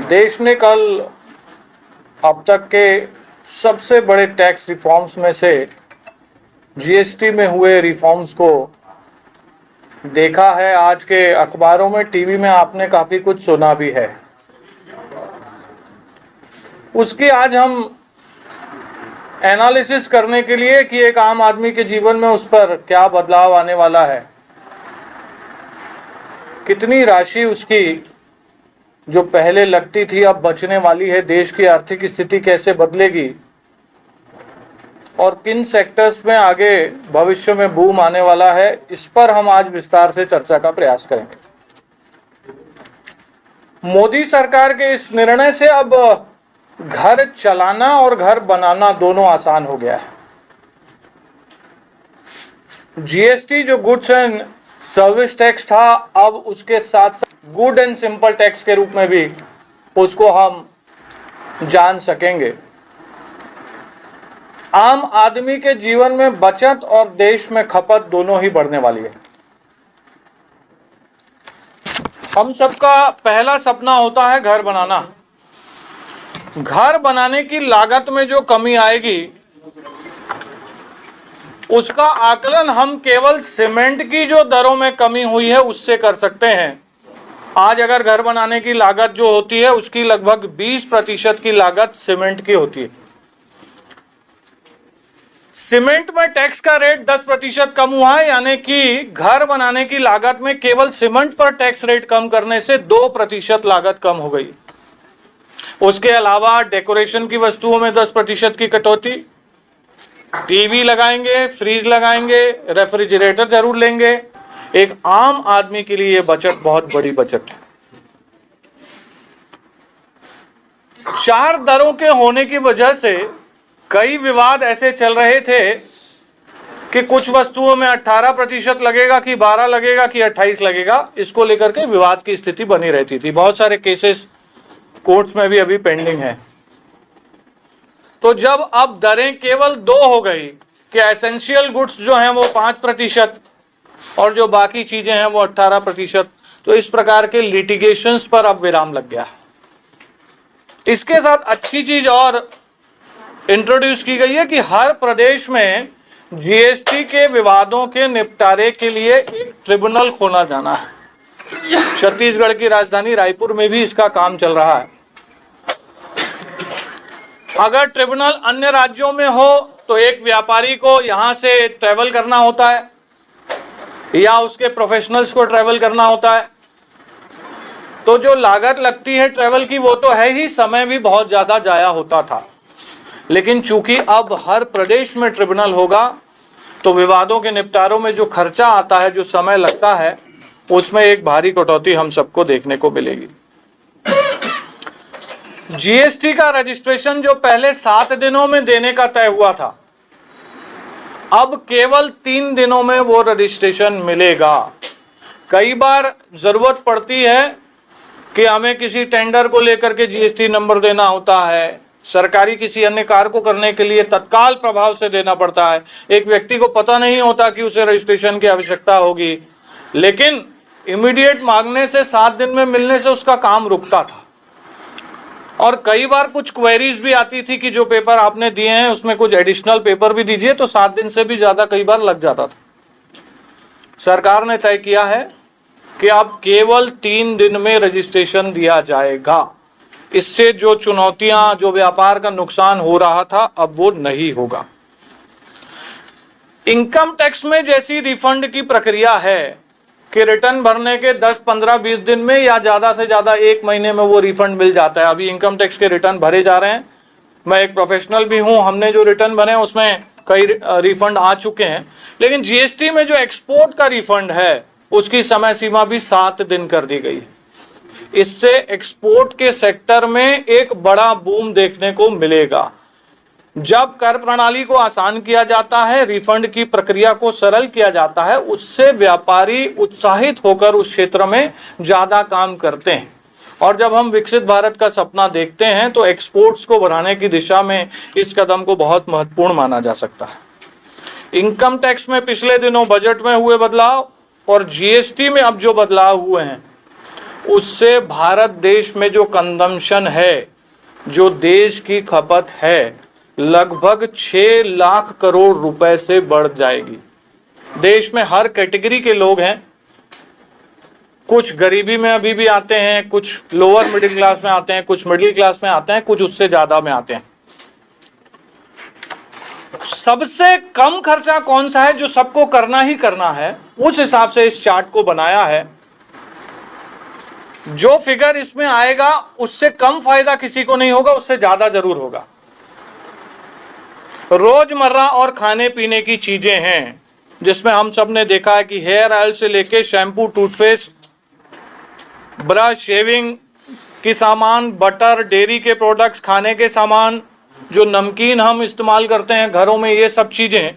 देश ने कल अब तक के सबसे बड़े टैक्स रिफॉर्म्स में से जीएसटी में हुए रिफॉर्म्स को देखा है। आज के अखबारों में, टीवी में आपने काफ़ी कुछ सुना भी है। उसकी आज हम एनालिसिस करने के लिए कि एक आम आदमी के जीवन में उस पर क्या बदलाव आने वाला है, कितनी राशि उसकी जो पहले लगती थी अब बचने वाली है, देश की आर्थिक स्थिति कैसे बदलेगी और किन सेक्टर्स में आगे भविष्य में बूम आने वाला है, इस पर हम आज विस्तार से चर्चा का प्रयास करेंगे। मोदी सरकार के इस निर्णय से अब घर चलाना और घर बनाना दोनों आसान हो गया है। जीएसटी जो गुड्स एंड सर्विस टैक्स था, अब उसके साथ साथ गुड एंड सिंपल टैक्स के रूप में भी उसको हम जान सकेंगे। आम आदमी के जीवन में बचत और देश में खपत दोनों ही बढ़ने वाली है। हम सबका पहला सपना होता है घर बनाना। घर बनाने की लागत में जो कमी आएगी उसका आकलन हम केवल सीमेंट की जो दरों में कमी हुई है उससे कर सकते हैं। आज अगर घर बनाने की लागत जो होती है उसकी लगभग 20% की लागत सीमेंट की होती है। सीमेंट में टैक्स का रेट 10% कम हुआ है, यानी कि घर बनाने की लागत में केवल सीमेंट पर टैक्स रेट कम करने से 2% लागत कम हो गई। उसके अलावा डेकोरेशन की वस्तुओं में 10% की कटौती, टीवी लगाएंगे, फ्रीज लगाएंगे, रेफ्रिजरेटर जरूर लेंगे। एक आम आदमी के लिए यह बचत बहुत बड़ी बचत है। 4 दरों के होने की वजह से कई विवाद ऐसे चल रहे थे कि कुछ वस्तुओं में 18% लगेगा कि 12 लगेगा कि 28 लगेगा। इसको लेकर के विवाद की स्थिति बनी रहती थी। बहुत सारे केसेस कोर्ट्स में भी अभी पेंडिंग है। तो जब अब दरें केवल 2 हो गई कि एसेंशियल गुड्स जो हैं वो 5% और जो बाकी चीजें हैं वो 18%, तो इस प्रकार के लिटिगेशंस पर अब विराम लग गया। इसके साथ अच्छी चीज और इंट्रोड्यूस की गई है कि हर प्रदेश में जीएसटी के विवादों के निपटारे के लिए एक ट्रिब्यूनल खोला जाना है। छत्तीसगढ़ की राजधानी रायपुर में भी इसका काम चल रहा है। अगर ट्रिब्यूनल अन्य राज्यों में हो तो एक व्यापारी को यहां से ट्रैवल करना होता है या उसके प्रोफेशनल्स को ट्रैवल करना होता है, तो जो लागत लगती है ट्रैवल की वो तो है ही, समय भी बहुत ज्यादा जाया होता था। लेकिन चूंकि अब हर प्रदेश में ट्रिब्यूनल होगा तो विवादों के निपटारों में जो खर्चा आता है, जो समय लगता है, उसमें एक भारी कटौती हम सबको देखने को मिलेगी। जीएसटी का रजिस्ट्रेशन जो पहले 7 दिनों में देने का तय हुआ था, अब केवल 3 दिनों में वो रजिस्ट्रेशन मिलेगा। कई बार जरूरत पड़ती है कि हमें किसी टेंडर को लेकर के जीएसटी नंबर देना होता है, सरकारी किसी अन्य कार्य को करने के लिए तत्काल प्रभाव से देना पड़ता है। एक व्यक्ति को पता नहीं होता कि उसे रजिस्ट्रेशन की आवश्यकता होगी, लेकिन इमीडिएट मांगने से 7 दिन में मिलने से उसका काम रुकता था। और कई बार कुछ क्वेरीज भी आती थी कि जो पेपर आपने दिए हैं उसमें कुछ एडिशनल पेपर भी दीजिए, तो 7 दिन से भी ज्यादा कई बार लग जाता था। सरकार ने तय किया है कि अब केवल 3 दिन में रजिस्ट्रेशन दिया जाएगा। इससे जो चुनौतियां, जो व्यापार का नुकसान हो रहा था, अब वो नहीं होगा। इनकम टैक्स में जैसी रिफंड की प्रक्रिया है कि रिटर्न भरने के 10, 15, 20 दिन में या ज्यादा से ज्यादा 1 महीने में वो रिफंड मिल जाता है। अभी इनकम टैक्स के रिटर्न भरे जा रहे हैं। मैं एक प्रोफेशनल भी हूं, हमने जो रिटर्न भरे उसमें कई रिफंड आ चुके हैं। लेकिन जीएसटी में जो एक्सपोर्ट का रिफंड है उसकी समय सीमा भी 7 दिन कर दी गई है। इससे एक्सपोर्ट के सेक्टर में एक बड़ा बूम देखने को मिलेगा। जब कर प्रणाली को आसान किया जाता है, रिफंड की प्रक्रिया को सरल किया जाता है, उससे व्यापारी उत्साहित होकर उस क्षेत्र में ज्यादा काम करते हैं। और जब हम विकसित भारत का सपना देखते हैं तो एक्सपोर्ट्स को बढ़ाने की दिशा में इस कदम को बहुत महत्वपूर्ण माना जा सकता है। इनकम टैक्स में पिछले दिनों बजट में हुए बदलाव और जीएसटी में अब जो बदलाव हुए हैं, उससे भारत देश में जो कंजम्पशन है, जो देश की खपत है, लगभग 6 लाख करोड़ रुपए से बढ़ जाएगी। देश में हर कैटेगरी के लोग हैं, कुछ गरीबी में अभी भी आते हैं, कुछ लोअर मिडिल क्लास में आते हैं, कुछ मिडिल क्लास में आते हैं, कुछ उससे ज्यादा में आते हैं। सबसे कम खर्चा कौन सा है जो सबको करना ही करना है, उस हिसाब से इस चार्ट को बनाया है। जो फिगर इसमें आएगा उससे कम फायदा किसी को नहीं होगा, उससे ज्यादा जरूर होगा। रोजमर्रा और खाने पीने की चीजें हैं, जिसमें हम सब ने देखा है कि हेयर ऑयल से लेके शैम्पू, टूथपेस्ट, ब्रश, शेविंग की सामान, बटर, डेयरी के प्रोडक्ट्स, खाने के सामान, जो नमकीन हम इस्तेमाल करते हैं घरों में, ये सब चीजें,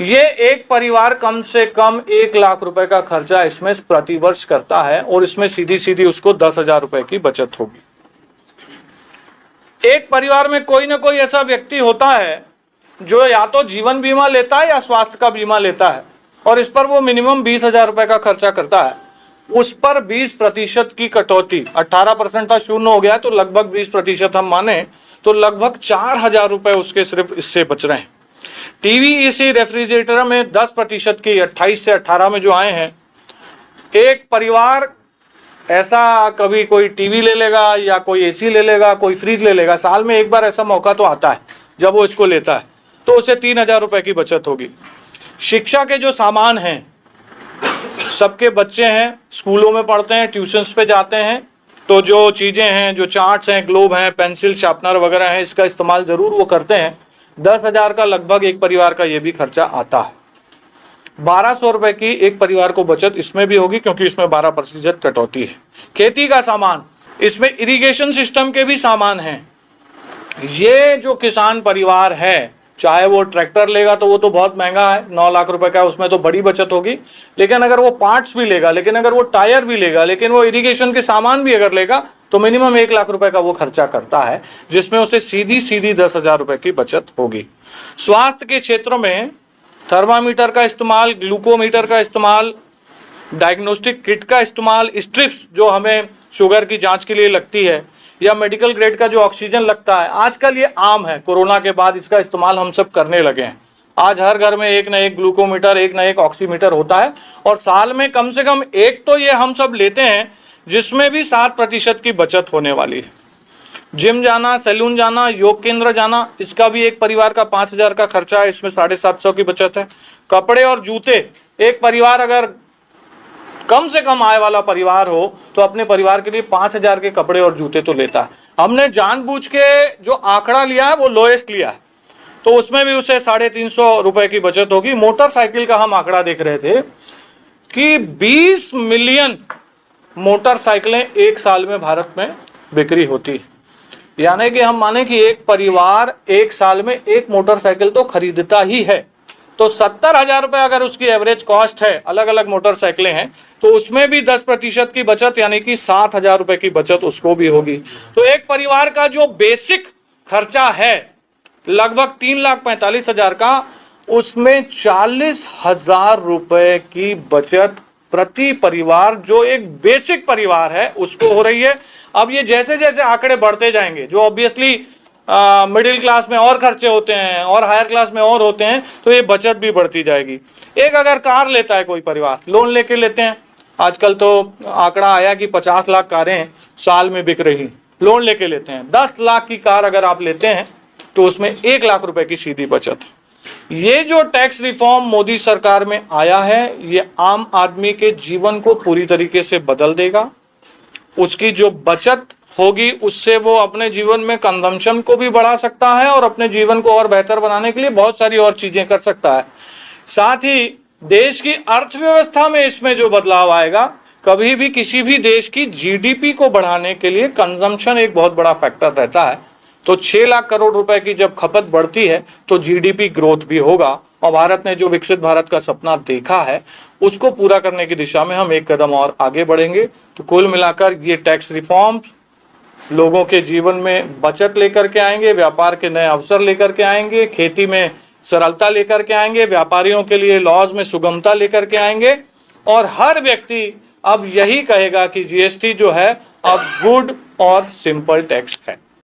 ये एक परिवार कम से कम 1 लाख रुपए का खर्चा इसमें प्रतिवर्ष करता है, और इसमें सीधी सीधी उसको 10,000 रुपए की बचत होगी। एक परिवार में कोई ना कोई ऐसा व्यक्ति होता है जो या तो जीवन बीमा लेता है या स्वास्थ्य का बीमा लेता है, और इस पर वो मिनिमम 20,000 रुपए का खर्चा करता है। उस पर 20% की कटौती, 18% था, शून्य हो गया, तो लगभग 20% हम माने तो लगभग 4,000 रुपए उसके सिर्फ इससे बच रहे हैं। टीवी, एसी, रेफ्रिजरेटर में 10% की 28 से 18 में जो आए हैं, एक परिवार ऐसा कभी कोई टीवी ले लेगा या कोई एसी ले लेगा, कोई फ्रिज ले लेगा, साल में एक बार ऐसा मौका तो आता है जब वो इसको लेता है, तो उसे 3,000 रुपए की बचत होगी। शिक्षा के जो सामान हैं, सबके बच्चे हैं, स्कूलों में पढ़ते हैं, ट्यूशन्स पे जाते हैं, तो जो चीज़ें हैं, जो चार्ट्स हैं, ग्लोब हैं, पेंसिल, शार्पनर वगैरह हैं, इसका इस्तेमाल ज़रूर वो करते हैं। 10,000 का लगभग एक परिवार का ये भी खर्चा आता है। 1,200 रुपए की एक परिवार को बचत इसमें भी होगी, क्योंकि इसमें 12% कटौती है। खेती का सामान, इसमें इरिगेशन सिस्टम के भी सामान हैं। ये जो किसान परिवार है, चाहे वो ट्रैक्टर लेगा तो वो तो बहुत महंगा है, 9 लाख रुपए का, उसमें तो बड़ी बचत होगी। लेकिन अगर वो पार्ट्स भी लेगा, लेकिन अगर वो टायर भी लेगा, लेकिन वो इरिगेशन के सामान भी अगर लेगा, तो मिनिमम 1 लाख रुपए का वो खर्चा करता है, जिसमें उसे सीधी सीधी 10,000 रुपए की बचत होगी। स्वास्थ्य के क्षेत्र में थर्मामीटर का इस्तेमाल, ग्लूकोमीटर का इस्तेमाल, डायग्नोस्टिक किट का इस्तेमाल, स्ट्रिप्स जो हमें शुगर की जांच के लिए लगती है, या मेडिकल ग्रेड का जो ऑक्सीजन लगता है, आजकल ये आम है। कोरोना के बाद इसका इस्तेमाल हम सब करने लगे हैं। आज हर घर में एक न एक ग्लूकोमीटर, एक न एक ऑक्सीमीटर होता है, और साल में कम से कम एक तो ये हम सब लेते हैं, जिसमें भी 7% की बचत होने वाली है। जिम जाना, सैलून जाना, योग केंद्र जाना, इसका भी एक परिवार का 5,000 का खर्चा है, इसमें 750 की बचत है। कपड़े और जूते, एक परिवार अगर कम से कम आय वाला परिवार हो तो अपने परिवार के लिए 5,000 के कपड़े और जूते तो लेता है। हमने जानबूझ के जो आंकड़ा लिया है वो लोएस्ट लिया है, तो उसमें भी उसे 350 रुपए की बचत होगी। मोटरसाइकिल का हम आंकड़ा देख रहे थे कि 20 मिलियन मोटरसाइकिलें एक साल में भारत में बिक्री होती, यानी कि हम माने कि एक परिवार एक साल में एक मोटरसाइकिल तो खरीदता ही है। तो 70,000 रुपए अगर उसकी एवरेज कॉस्ट है, अलग अलग मोटरसाइकिलें हैं, तो उसमें भी 10% की बचत, यानी कि 7,000 रुपए की बचत उसको भी होगी। तो एक परिवार का जो बेसिक खर्चा है लगभग 3,45,000 का, उसमें 40,000 रुपए की बचत प्रति परिवार, जो एक बेसिक परिवार है, उसको हो रही है। अब ये जैसे जैसे आंकड़े बढ़ते जाएंगे, जो ऑब्वियसली मिडिल क्लास में और खर्चे होते हैं और हायर क्लास में और होते हैं, तो ये बचत भी बढ़ती जाएगी। एक अगर कार लेता है कोई परिवार, लोन लेके लेते हैं, आजकल तो आंकड़ा आया कि 50 लाख कारें साल में बिक रही, लोन लेके लेते हैं। 10 लाख की कार अगर आप लेते हैं तो उसमें 1 लाख रुपए की सीधी बचत है। ये जो टैक्स रिफॉर्म मोदी सरकार में आया है, ये आम आदमी के जीवन को पूरी तरीके से बदल देगा। उसकी जो बचत होगी उससे वो अपने जीवन में कंजम्पशन को भी बढ़ा सकता है और अपने जीवन को और बेहतर बनाने के लिए बहुत सारी और चीजें कर सकता है। साथ ही देश की अर्थव्यवस्था में इसमें जो बदलाव आएगा, कभी भी किसी भी देश की जीडीपी को बढ़ाने के लिए कंजम्पशन एक बहुत बड़ा फैक्टर रहता है। तो 6 लाख करोड़ रुपए की जब खपत बढ़ती है तो जीडीपी ग्रोथ भी होगा, और भारत ने जो विकसित भारत का सपना देखा है उसको पूरा करने की दिशा में हम एक कदम और आगे बढ़ेंगे। तो कुल मिलाकर ये टैक्स रिफॉर्म्स लोगों के जीवन में बचत लेकर के आएंगे, व्यापार के नए अवसर लेकर के आएंगे, खेती में सरलता लेकर के आएंगे, व्यापारियों के लिए लॉज में सुगमता लेकर के आएंगे, और हर व्यक्ति अब यही कहेगा कि जीएसटी जो है अब गुड और सिंपल टैक्स है।